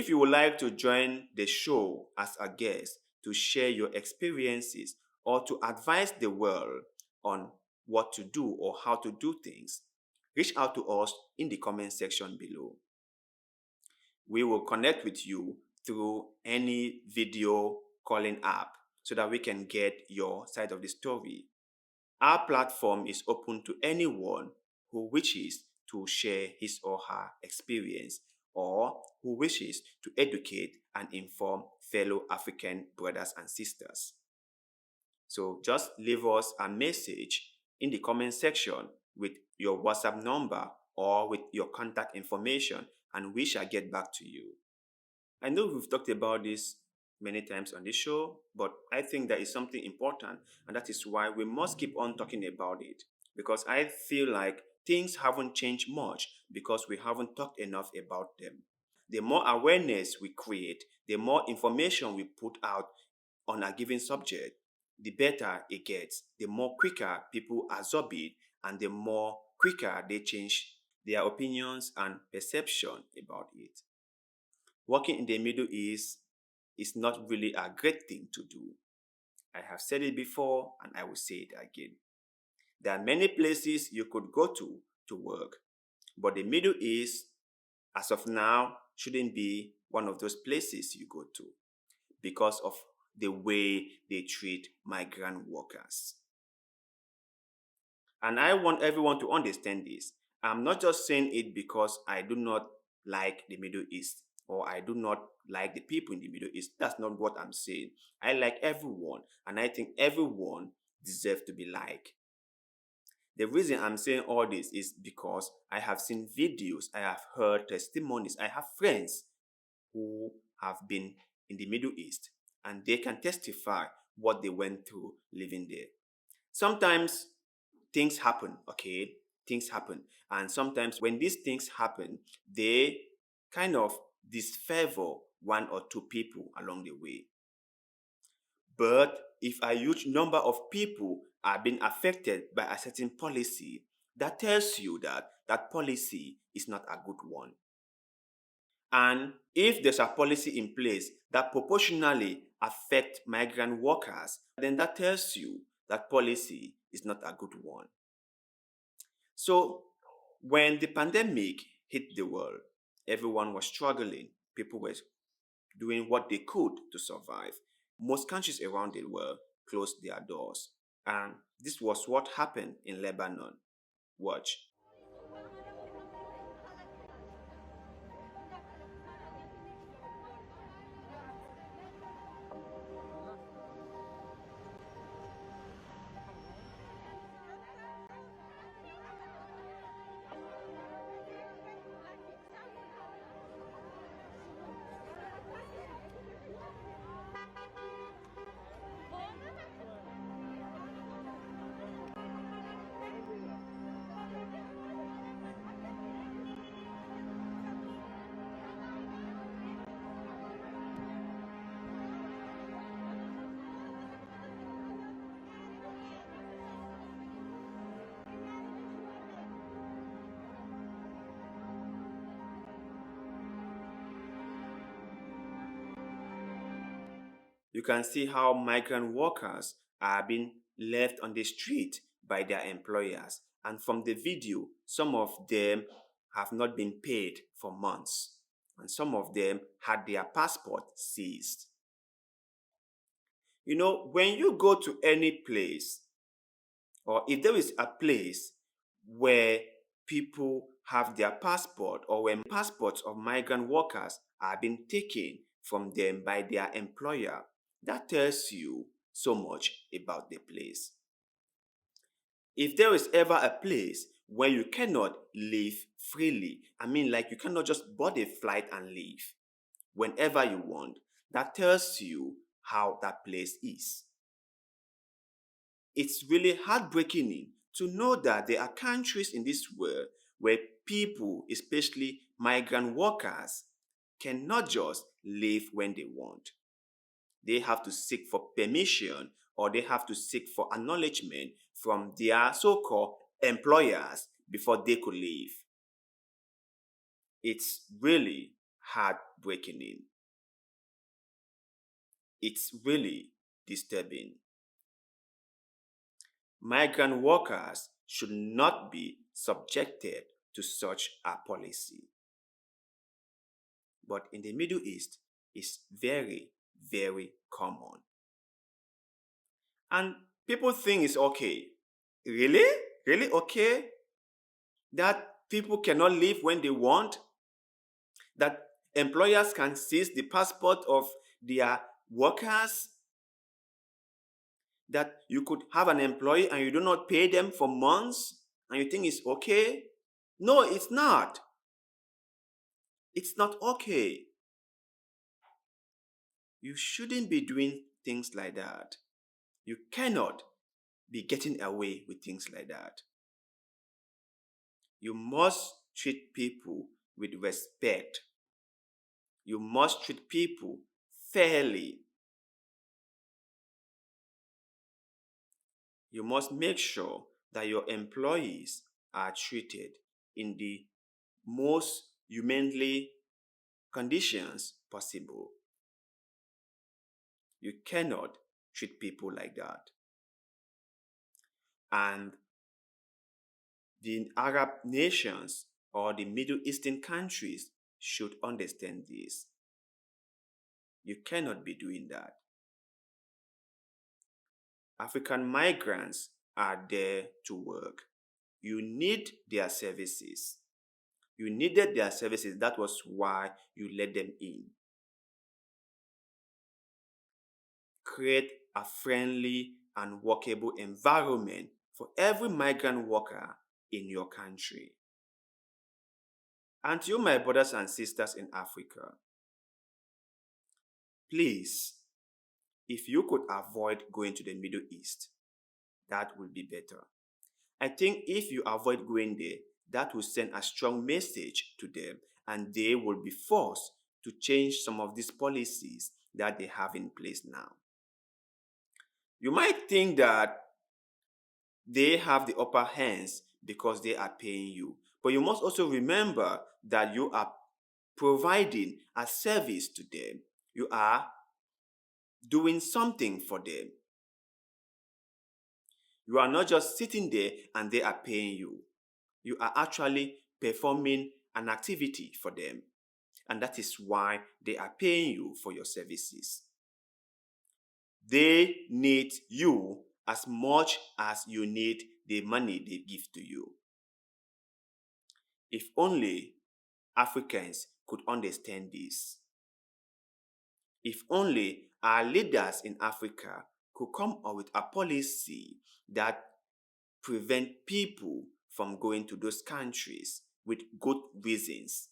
If you would like to join the show as a guest to share your experiences or to advise the world on what to do or how to do things, reach out to us in the comment section below. We will connect with you through any video calling app so that we can get your side of the story. Our platform is open to anyone who wishes to share his or her experience or who wishes to educate and inform fellow African brothers and sisters. So just leave us a message in the comment section with your WhatsApp number or with your contact information, and we shall get back to you. I know we've talked about this many times on this show, but I think that is something important, and that is why we must keep on talking about it. Because I feel like things haven't changed much because we haven't talked enough about them. The more awareness we create, the more information we put out on a given subject, the better it gets, the more quicker people absorb it, and the more quicker they change their opinions and perception about it. Working in the Middle East is not really a great thing to do. I have said it before and I will say it again. There are many places you could go to work, but the Middle East, as of now, shouldn't be one of those places you go to because of the way they treat migrant workers. And I want everyone to understand this. I'm not just saying it because I do not like the Middle East or I do not like the people in the Middle East. That's not what I'm saying. I like everyone, and I think everyone deserves to be liked. The reason I'm saying all this is because I have seen videos, I have heard testimonies, I have friends who have been in the Middle East, and they can testify what they went through living there. Sometimes things happen, okay? Things happen. And sometimes when these things happen, they kind of disfavor one or two people along the way. But if a huge number of people are being affected by a certain policy, that tells you that that policy is not a good one. And if there's a policy in place that proportionally affect migrant workers, then that tells you that policy is not a good one. So when the pandemic hit the world, everyone was struggling. People were doing what they could to survive. Most countries around the world closed their doors. And this was what happened in Lebanon. Watch. You can see how migrant workers are being left on the street by their employers. And from the video, some of them have not been paid for months. And some of them had their passport seized. You know, when you go to any place, or if there is a place where people have their passport, or when passports of migrant workers are being taken from them by their employer, that tells you so much about the place. If there is ever a place where you cannot live freely, I mean, like you cannot just board a flight and leave whenever you want, that tells you how that place is. It's really heartbreaking to know that there are countries in this world where people, especially migrant workers, cannot just live when they want. They have to seek for permission or they have to seek for acknowledgement from their so-called employers before they could leave. It's really heartbreaking. It's really disturbing. Migrant workers should not be subjected to such a policy. But in the Middle East, it's very, very common. And people think it's okay. Really? Really okay? That people cannot leave when they want? That employers can seize the passport of their workers? That you could have an employee and you do not pay them for months and you think it's okay? No, it's not. It's not okay. You shouldn't be doing things like that. You cannot be getting away with things like that. You must treat people with respect. You must treat people fairly. You must make sure that your employees are treated in the most humanly conditions possible. You cannot treat people like that. And the Arab nations or the Middle Eastern countries should understand this. You cannot be doing that. African migrants are there to work. You need their services. You needed their services. That was why you let them in. Create a friendly and workable environment for every migrant worker in your country. And to you, my brothers and sisters in Africa, please, if you could avoid going to the Middle East, that would be better. I think if you avoid going there, that will send a strong message to them and they will be forced to change some of these policies that they have in place now. You might think that they have the upper hands because they are paying you, but you must also remember that you are providing a service to them. You are doing something for them. You are not just sitting there and they are paying you. You are actually performing an activity for them. And that is why they are paying you for your services. They need you as much as you need the money they give to you. If only Africans could understand this. If only our leaders in Africa could come up with a policy that prevent people from going to those countries with good reasons.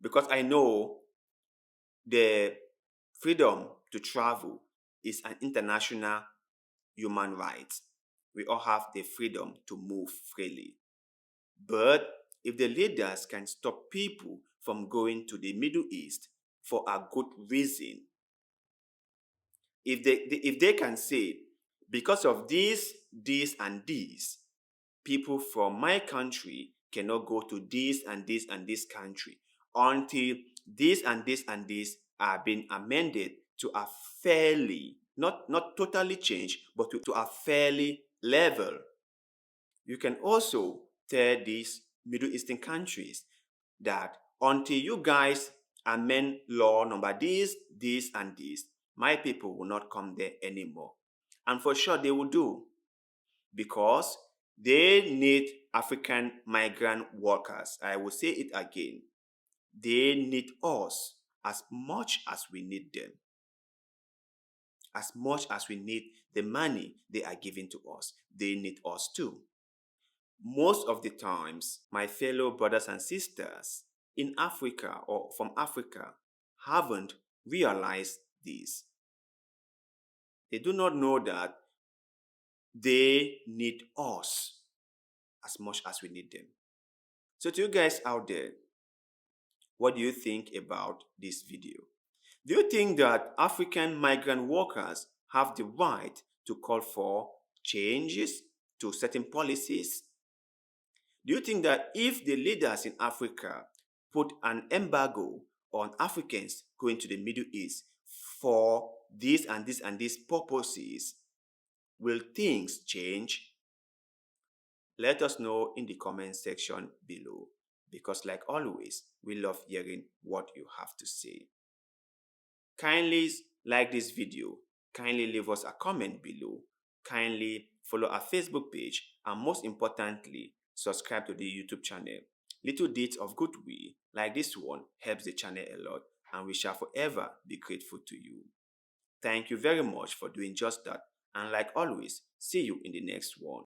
Because I know the freedom to travel is an international human right. We all have the freedom to move freely. But if the leaders can stop people from going to the Middle East for a good reason, if they can say, because of this, and this, people from my country cannot go to this and this and this country until this and this and this are being amended to a fairly, not totally changed, but to a fairly level. You can also tell these Middle Eastern countries that until you guys amend law number this, and this, my people will not come there anymore. And for sure they will do, because they need African migrant workers. I will say it again. They need us as much as we need them. As much as we need the money they are giving to us, they need us too. Most of the times, my fellow brothers and sisters in Africa or from Africa haven't realized this. They do not know that they need us as much as we need them. So to you guys out there, what do you think about this video? Do you think that African migrant workers have the right to call for changes to certain policies? Do you think that if the leaders in Africa put an embargo on Africans going to the Middle East for these and these and these purposes, will things change? Let us know in the comment section below, because like always, we love hearing what you have to say. Kindly like this video, kindly leave us a comment below, kindly follow our Facebook page, and most importantly, subscribe to the YouTube channel. Little deeds of goodwill like this one helps the channel a lot, and we shall forever be grateful to you. Thank you very much for doing just that, and like always, see you in the next one.